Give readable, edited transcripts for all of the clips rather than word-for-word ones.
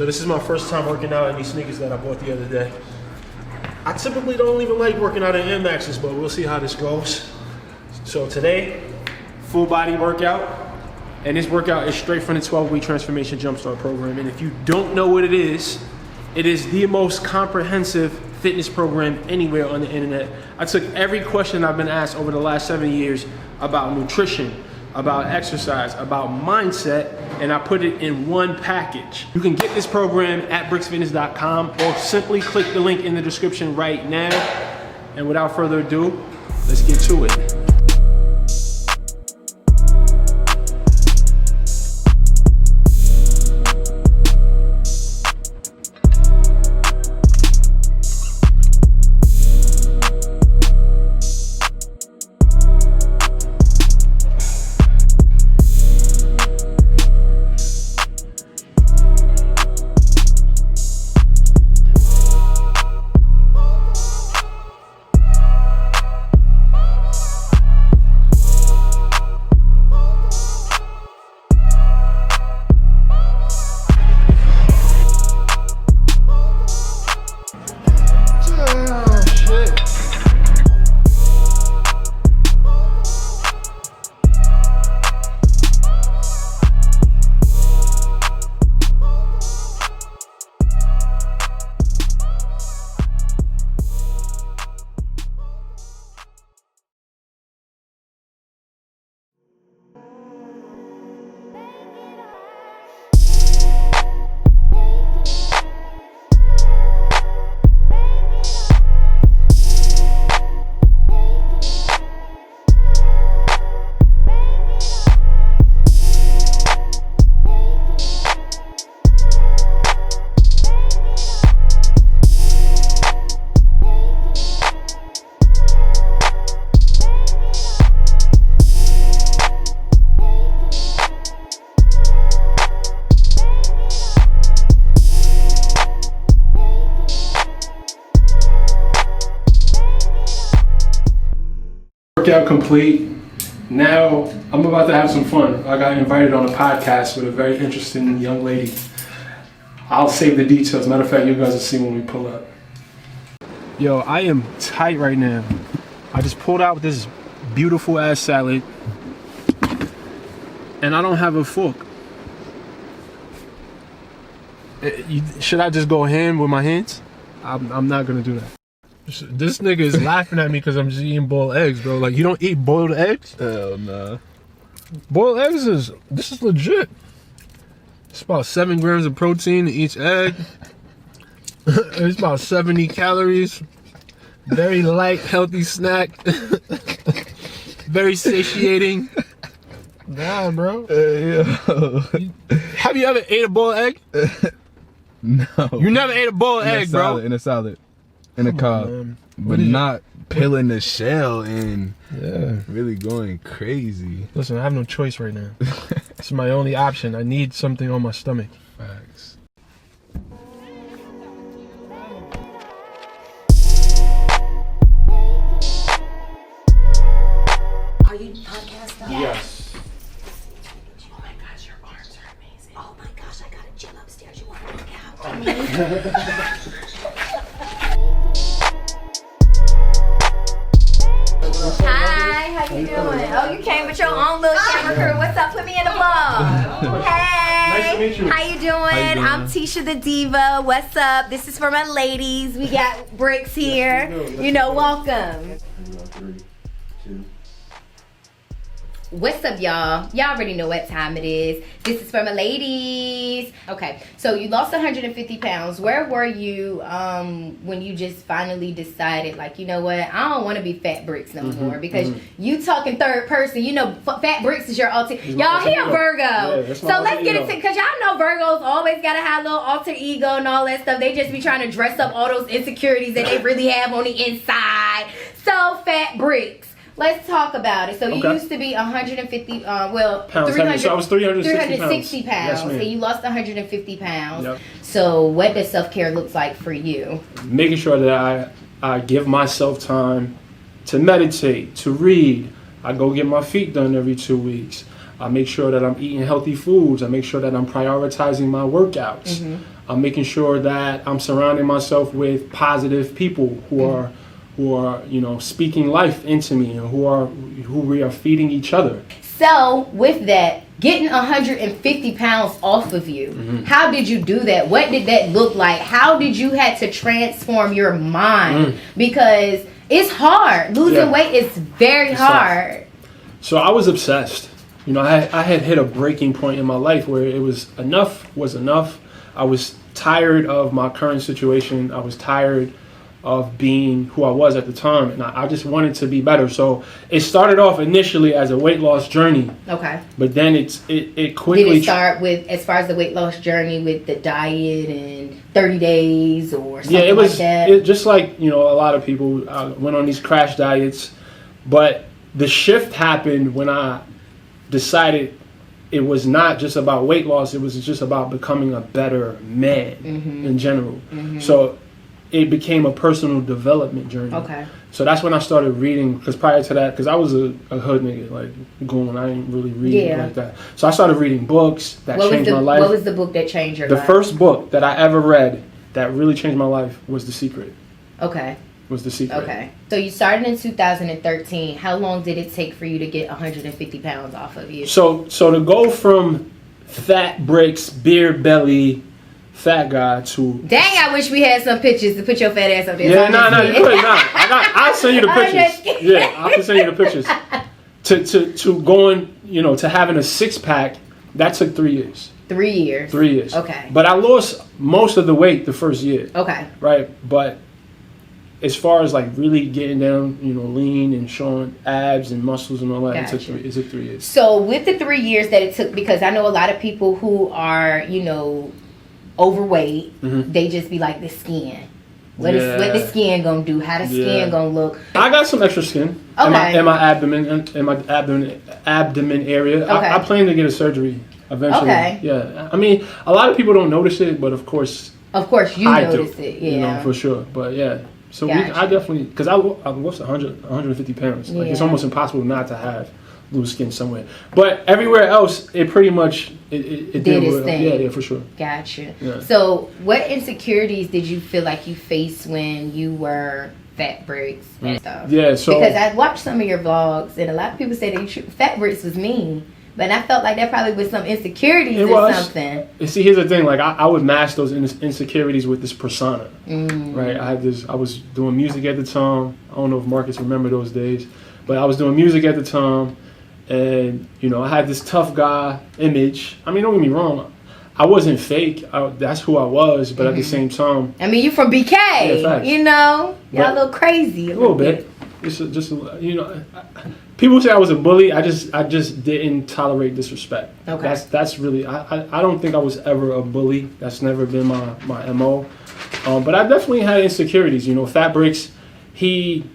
this is my first time working out in these sneakers that I bought the other day. I typically don't even like working out in Air Maxes, but we'll see how this goes. So today, full body workout. And this workout is straight from the 12-week Transformation Jumpstart program. And if you don't know what it is the most comprehensive fitness program anywhere on the internet. I took every question I've been asked over the last 7 years about nutrition, about exercise, about mindset, and I put it in one package. You can get this program at brixfitness.com or simply click the link in the description right now. And without further ado, let's get to it. Workout complete. Now I'm about to have some fun. I got invited on a podcast with a very interesting young lady. I'll save the details. Matter of fact, you guys will see when we pull up. Yo, I am tight right now. I just pulled out this beautiful ass salad and I don't have a fork. Should I just go ham with my hands? I'm not gonna do that. This nigga is laughing at me because I'm just eating boiled eggs, bro. Like, you don't eat boiled eggs? Hell nah. Boiled eggs this is legit. It's about 7 grams of protein in each egg. It's about 70 calories. Very light, healthy snack. Very satiating. Nah, bro. Yo. Have you ever ate a boiled egg? No. You never ate a boiled egg, bro? In a salad. In a cob. But not peeling the shell and really going crazy. Listen, I have no choice right now. It's my only option. I need something on my stomach. Facts. Are you podcasting? Yes. Oh my gosh, your arms are amazing. Oh my gosh, I got a gym upstairs. You want to work out? Hi, how you doing? Oh, you came with your own little camera crew. What's up? Put me in the vlog. Hey. Nice to meet you. How you doing? I'm Tisha the Diva. What's up? This is for my ladies. We got Brix here. You know, welcome. What's up, y'all? Y'all already know what time it is. This is for my ladies. Okay, so you lost 150 pounds. Where were you when you just finally decided, like, you know what? I don't want to be Fat Brix no more, because you talking third person. You know, Fat Brix is your alter. Y'all, he a Virgo. Yeah, so let's get into, because y'all know Virgos always got to have a little alter ego and all that stuff. They just be trying to dress up all those insecurities that they really have on the inside. So, Fat Brix. Let's talk about it. So you used to be 150, pounds. 300, so I was 360 pounds, yes, and you lost 150 pounds. Yep. So what does self-care look like for you? Making sure that I give myself time to meditate, to read. I go get my feet done every 2 weeks. I make sure that I'm eating healthy foods. I make sure that I'm prioritizing my workouts. I'm making sure that I'm surrounding myself with positive people who are speaking life into me, and who we are feeding each other. So with that, getting 150 pounds off of you, how did you do that? What did that look like? How did you had to transform your mind? Because it's hard. Losing weight is very hard. So I was obsessed. I had hit a breaking point in my life where it was enough. I was tired of my current situation. I was tired of being who I was at the time, and I just wanted to be better. So it started off initially as a weight loss journey. Okay. But then it quickly... Did it start with, as far as the weight loss journey, with the diet and 30 days or something like that? It just like, a lot of people went on these crash diets. But the shift happened when I decided it was not just about weight loss. It was just about becoming a better man in general. So it became a personal development journey. Okay. So that's when I started reading, because prior to that, because I was a hood nigga, like, I didn't really read like that. So I started reading books that changed my life. What was the book that changed your life? The first book that I ever read that really changed my life was The Secret. Okay. Was The Secret. Okay. So you started in 2013. How long did it take for you to get 150 pounds off of you? So to go from fat Brix, beard belly, fat guy to... Dang, I wish we had some pictures to put your fat ass up there. Yeah, you could not. I'll send you the pictures. Yeah, I can send you the pictures. To going, to having a 6-pack, that took 3 years. 3 years. 3 years. Okay. But I lost most of the weight the first year. Okay. Right, but as far as like really getting down, lean and showing abs and muscles and all that, it took 3 years. So with the 3 years that it took, because I know a lot of people who are, overweight, they just be like, the skin. What the skin gonna do? How the skin gonna look? I got some extra skin in my abdomen area. Okay. I plan to get a surgery eventually. Okay. Yeah. I mean, a lot of people don't notice it, but of course you notice it. Yeah. for sure. But yeah. So I definitely, because I lost 150 pounds. Like, it's almost impossible not to have loose skin somewhere. But everywhere else, it pretty much it did its thing. Yeah, for sure. Gotcha. Yeah. So what insecurities did you feel like you faced when you were fat Brix and stuff? Yeah, so... Because I watched some of your vlogs, and a lot of people say that fat Brix was mean. But I felt like that probably was some insecurities or something. And see, here's the thing. Like, I would mask those insecurities with this persona. Right? I was doing music at the time. I don't know if Marcus remember those days. But I was doing music at the time. And, I had this tough guy image. I mean, don't get me wrong. I wasn't fake. That's who I was. But at the same time... I mean, you from BK. Yeah, facts. Y'all a little crazy. A little bit. It's just people say I was a bully. I just didn't tolerate disrespect. Okay. That's really... I don't think I was ever a bully. That's never been my MO. But I definitely had insecurities. Fat Brix, he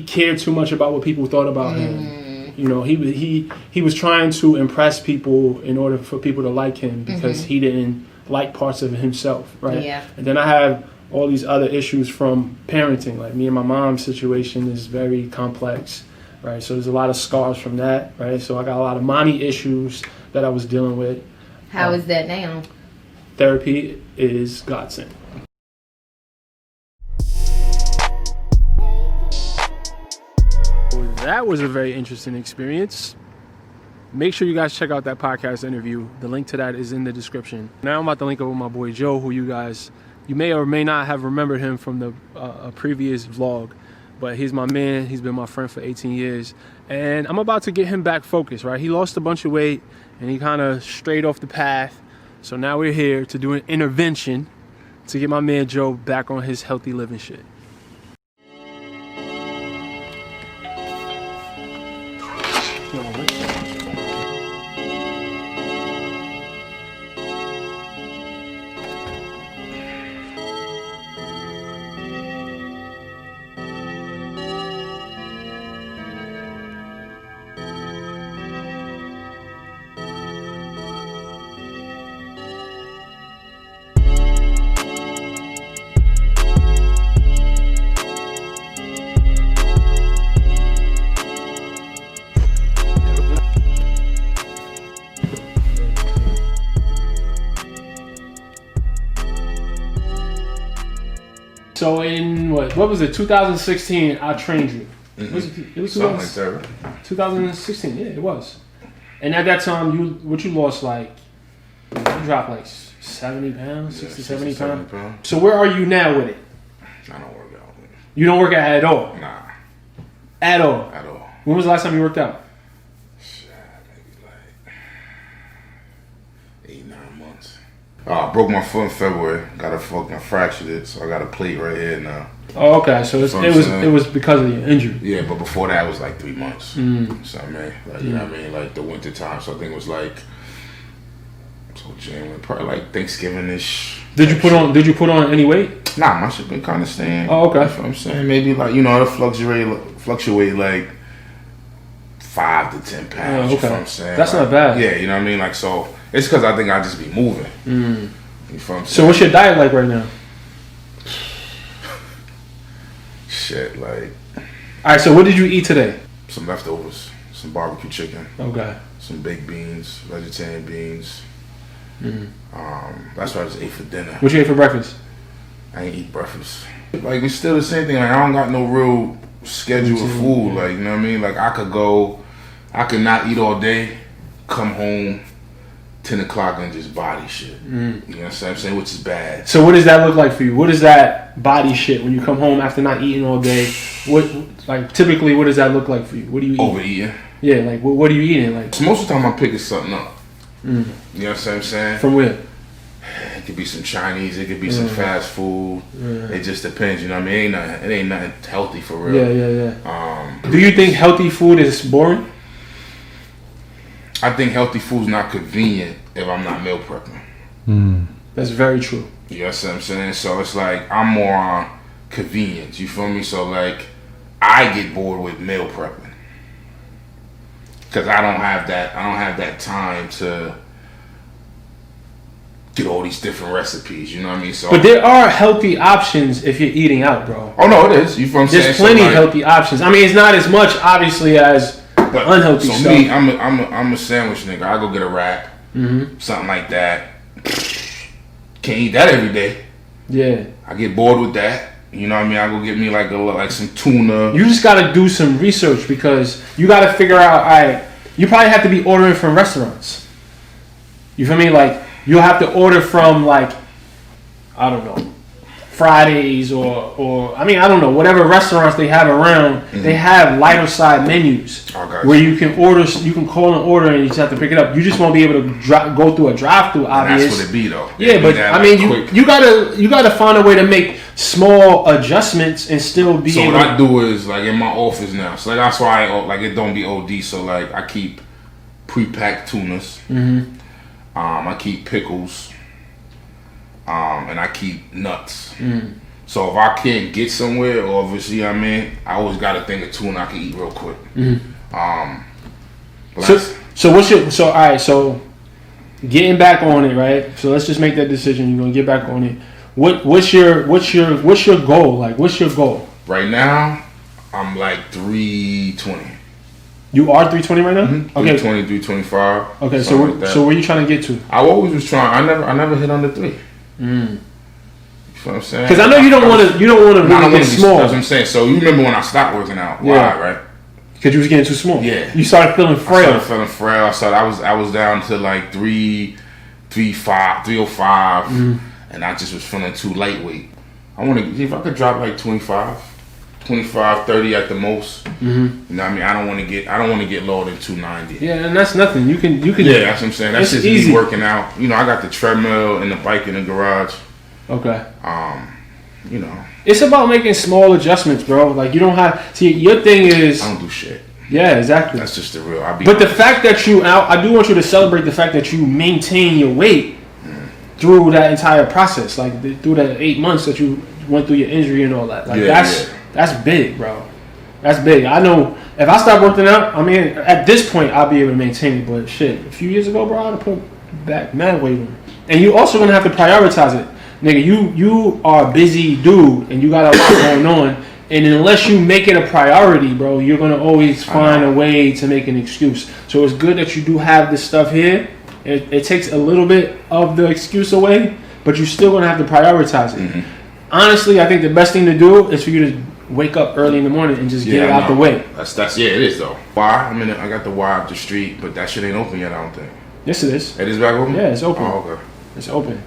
cared too much about what people thought about him. He was trying to impress people in order for people to like him, because he didn't like parts of himself, right? Yeah. And then I have all these other issues from parenting. Like, me and my mom's situation is very complex, right? So there's a lot of scars from that, right? So I got a lot of mommy issues that I was dealing with. How is that now? Therapy is godsend. That was a very interesting experience. Make sure you guys check out that podcast interview. The link to that is in the description. Now I'm about to link up with my boy Joe, who you may or may not have remembered him from the a previous vlog, but he's my man. He's been my friend for 18 years, and I'm about to get him back focused, right? He lost a bunch of weight, and he kind of strayed off the path. So now we're here to do an intervention to get my man Joe back on his healthy living shit. So in what was it? 2016, I trained you. Mm-hmm. It was Something like that, right? 2016. Yeah, it was. And at that time, you lost like you dropped like 70 pounds, 60, 70 pounds. So where are you now with it? I don't work out. You don't work out at all? Nah. At all? At all. When was the last time you worked out? Shit, maybe like 8-9 months. I broke my foot in February. I fractured it, so I got a plate right here now. Oh, okay. So it was because of your injury. Yeah, but before that it was like 3 months. So I mean, like you know what I mean, like the winter time. So I think it was like January, probably like Thanksgiving-ish. Did you put on any weight? Nah, my shit been kind of staying. Oh, okay. You know what I'm saying? Maybe like, you know, it fluctuate like 5 to 10 pounds. Oh, okay. You know what I'm saying? That's like, not bad. Yeah, you know what I mean? Like, so it's because I think I just be moving. You know what I'm saying? So what's your diet like right now? Shit, like. Alright, so what did you eat today? Some leftovers, some barbecue chicken. Okay. Some baked beans, vegetarian beans. That's what I just ate for dinner. What you ate for breakfast? I ain't eat breakfast. Like, it's still the same thing. Like, I don't got no real schedule of food. Like, you know what I mean? Like, I could not eat all day, come home 10 o'clock and just body shit. You know what I'm saying? Which is bad. So what does that look like for you? What is that body shit when you come home after not eating all day? Typically, what does that look like for you? What do you eat? Overeating. Yeah, like what are you eating? Like, so most of the time I'm picking something up. You know what I'm saying? From where? It could be some Chinese, it could be some fast food. It just depends, you know what I mean? It ain't nothing healthy for real. Yeah. Do you think healthy food is boring? I think healthy food's not convenient if I'm not meal prepping. That's very true. You know what I'm saying? So it's like I'm more on convenience, you feel me? So like I get bored with meal prepping. Cause I don't have that time to get all these different recipes, you know what I mean? So, but there are healthy options if you're eating out, bro. Oh no, it is. You feel what I'm saying? There's plenty of healthy options. I mean, it's not as much obviously as unhealthy stuff. So me, I'm a sandwich nigga. I go get a wrap, something like that. Can't eat that every day. Yeah, I get bored with that. You know what I mean? I go get me like some tuna. You just gotta do some research because you gotta figure out. Alright, you probably have to be ordering from restaurants. You feel me? Like you'll have to order from like I don't know, Fridays or I mean I don't know, whatever restaurants they have around. They have lighter side menus where you can order. You can call an order and you just have to pick it up. You just won't be able to go through a drive-through. Obviously, that's what it be though. Yeah, but I mean you gotta find a way to make small adjustments and still be. So able what I do is like in my office now. So like that's why it don't be OD. So like I keep pre-packed tunas. I keep pickles. And I keep nuts. So if I can't get somewhere, or obviously, I mean, I always got a thing of tuna I can eat real quick. So all right, so getting back on it, right? So let's just make that decision. You're gonna get back on it. What's your goal? Like, what's your goal? Right now, I'm like 320. You are 320 right now? Okay. 320, 325. Okay, so where you trying to get to? I always was trying. I never hit under 3. You know what I'm saying? Because I know you don't want to really get small. That's what I'm saying. So you remember when I stopped working out? Yeah. Why, right? Because you was getting too small. Yeah. You started feeling frail. I was down to like 305, and I just was feeling too lightweight. I want to, if I could drop like 25, 30 at the most. You know what I mean? I don't want to get lower than 290. Yeah, and that's nothing. You can. Yeah, that's what I'm saying. That's just easy. Me working out. You know, I got the treadmill and the bike in the garage. Okay. You know, it's about making small adjustments, bro. Like you don't have. See, your thing is. I don't do shit. Yeah, exactly. That's just the real. But the fact that I do want you to celebrate the fact that you maintain your weight through that entire process, like through that 8 months that you went through your injury and all that. Like that's big, bro. That's big. I know if I start working out, I mean, at this point I'll be able to maintain it. But shit, a few years ago, bro, I'd have put back mad weight on. And you also gonna have to prioritize it, nigga. You are a busy dude, and you got a lot going on. And unless you make it a priority, bro, you're gonna always find a way to make an excuse. So it's good that you do have this stuff here. It takes a little bit of the excuse away, but you're still gonna have to prioritize it. honestly, I think the best thing to do is for you to wake up early in the morning and just get it out the way. That's it is though. Why? I mean, I got the Y up the street, but that shit ain't open yet. I don't think. Yes, it is. It is back open. Yeah, it's open. Oh, okay. It's open.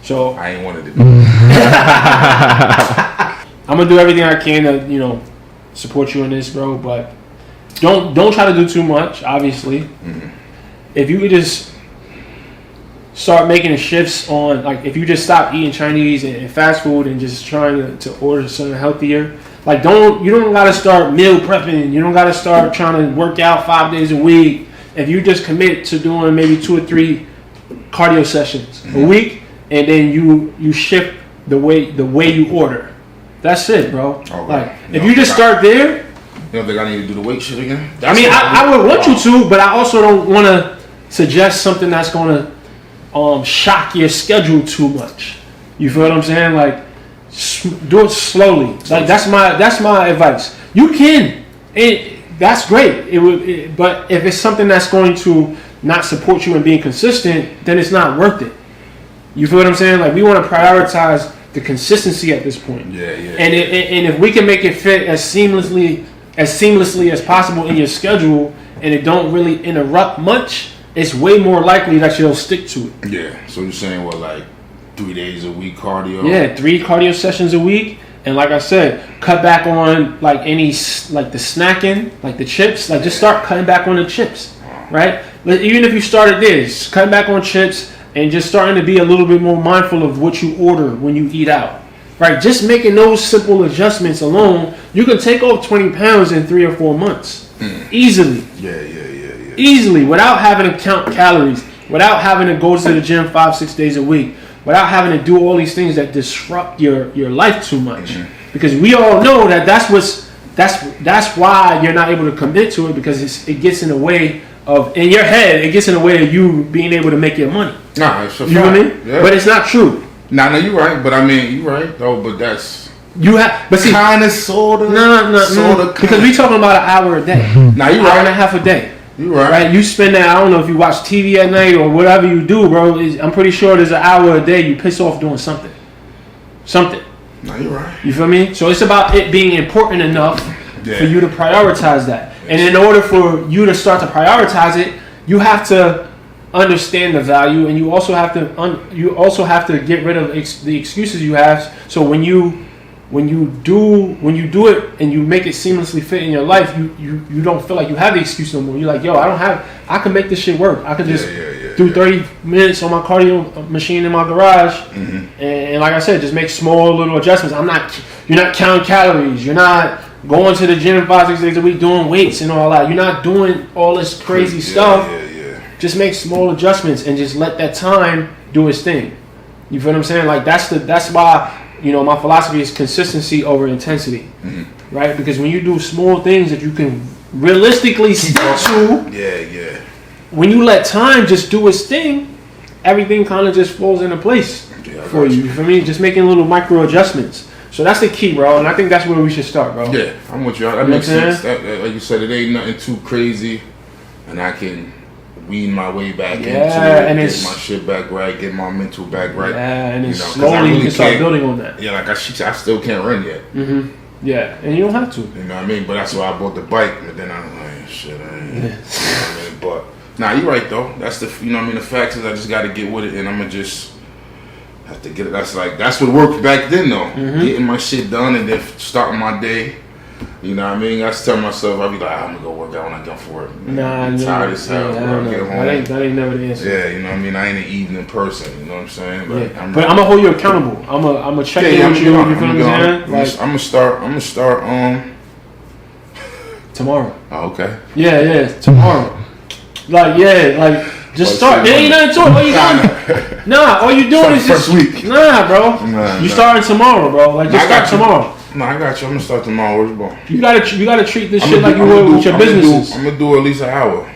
So I ain't wanted to do. I'm gonna do everything I can to support you in this, bro. But don't try to do too much. Obviously, if you could just start making shifts on, like, if you just stop eating Chinese and fast food and just trying to order something healthier, like, you don't gotta start meal prepping. You don't gotta start trying to work out 5 days a week. If you just commit to doing maybe 2 or 3 cardio sessions a week, and then you shift the way you order. That's it, bro. Okay. Like, if you just start there. You don't think I need to do the weight shit again? I would want you to, but I also don't want to suggest something that's going to shock your schedule too much. You feel what I'm saying? Like, do it slowly. Like, that's my advice. You can, that's great. But if it's something that's going to not support you in being consistent, then it's not worth it. You feel what I'm saying? Like, we want to prioritize the consistency at this point. Yeah. And if we can make it fit as seamlessly as possible in your schedule, and it don't really interrupt much, it's way more likely that you'll stick to it. Yeah. So you're saying like 3 days a week cardio? Yeah, 3 cardio sessions a week, and like I said, cut back on like the snacking, like the chips. Like, just start cutting back on the chips, right? Even if you started this, cut back on chips. And just starting to be a little bit more mindful of what you order when you eat out. Right? Just making those simple adjustments alone, you can take off 20 pounds in 3 or 4 months. Easily. Yeah. Easily. Without having to count calories. Without having to go to the gym 5-6 days a week. Without having to do all these things that disrupt your life too much. Because we all know that that's why you're not able to commit to it, because it gets in the way of, in your head, it gets in the way of you being able to make your money. Nah, it's a fact. You know what I mean? Yeah. But it's not true. No, you're right. But I mean, you're right though. But that's but see, kind of, sorta. No. Because we talking about an hour a day. Nah, you're hour right. and a half a day. You're right. Right? You spend that. I don't know if you watch TV at night or whatever you do, bro. I'm pretty sure there's an hour a day you piss off doing something. No, you're right. You feel me? So it's about it being important enough for you to prioritize that. And in order for you to start to prioritize it, you have to understand the value, and you also have to get rid of the excuses you have. So when you do it and you make it seamlessly fit in your life, you don't feel like you have the excuse no more. You're like, yo, I can make this shit work. I can just do 30 minutes on my cardio machine in my garage, and like I said, just make small little adjustments. You're not counting calories. You're not going to the gym 5-6 days a week doing weights and all that. You're not doing all this crazy stuff. Just make small adjustments and just let that time do its thing. You feel what I'm saying? Like, that's why, my philosophy is consistency over intensity, right? Because when you do small things that you can realistically stick to, when you let time just do its thing, everything kind of just falls into place for you. You feel me? Just making little micro adjustments. So that's the key, bro, and I think that's where we should start, bro. Yeah, I'm with you. That makes sense. Like you said, it ain't nothing too crazy, and I can wean my way back into it, and get my shit back right, get my mental back right. Yeah, and then slowly you can start building on that. Yeah, like I still can't run yet. Yeah, and you don't have to. You know what I mean? But that's why I bought the bike, but then I'm like, shit, I ain't. You know what I mean? But, nah, you're right, though. That's the fact is I just got to get with it, and I'm going to just have to get it. That's what worked back then, though. Getting my shit done and then starting my day. You know what I mean? I just tell myself, I'll be like, I'm going to go work out when I come for it. I'm tired as hell. When I get home. That ain't never the answer. Yeah, you know what I mean? I ain't an evening person, you know what I'm saying? But I'm going to hold you accountable. I'm going to check in with you. You feel what I'm saying? I'm going to start tomorrow. Oh, okay. Yeah, tomorrow. Just start. There ain't nothing to it. What you doing? Nah, all you doing is just... first week. Nah, bro. You starting tomorrow, bro. Just start tomorrow. No, I got you. I'm gonna start tomorrow. Where's the ball? You gotta treat this shit like you would with your businesses. I'm gonna do at least an hour.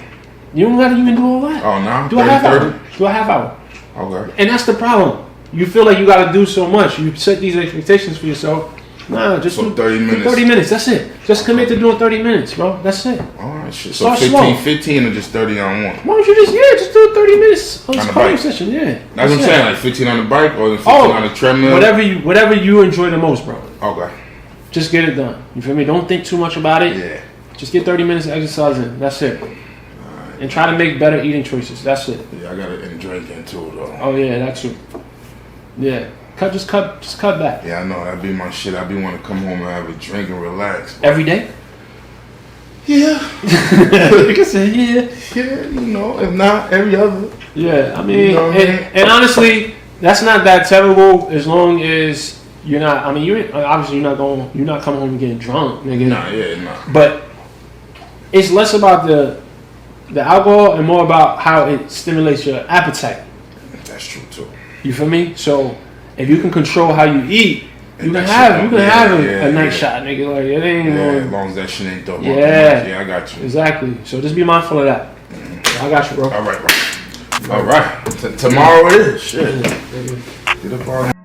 You don't gotta even do all that. Oh, no? Do a half hour. Do a half hour. Okay. And that's the problem. You feel like you gotta do so much. You set these expectations for yourself, Nah, just So do 30 minutes. 30 minutes. That's it. Just commit to doing 30 minutes, bro. That's it. All right, shit. So Start slow. 15 or just 30 on one? Why don't you just do 30 minutes on On this the cardio bike. session? Yeah. That's what I'm it. saying. Like 15 on the bike or 15 on the treadmill. Whatever you enjoy the most, bro. Okay. Just get it done. You feel me? Don't think too much about it. Yeah. Just get 30 minutes of exercise in. That's it. And try to make better eating choices. That's it. Yeah, I got to end drinking too, though. Oh yeah, that's it. Yeah. Just cut back. Yeah, I know. That'd be my shit. I'd be want to come home and have a drink and relax. Every day? Yeah. Like I said, yeah. Yeah, you know, if not, every other. Yeah, I mean, You know what I mean? and honestly, that's not that terrible as long as you're not. I mean, you obviously you're not coming home and getting drunk, nigga. Nah, yeah, nah. But it's less about the alcohol and more about how it stimulates your appetite. That's true too. You feel me? So if you can control how you eat, you can that have shit a night shot, nigga. Like it ain't. Yeah, as long as that shit ain't dope. Yeah. Yeah, I got you. Exactly. So just be mindful of that. I got you, bro. All right, bro. All right. Tomorrow it is. Shit. Get up on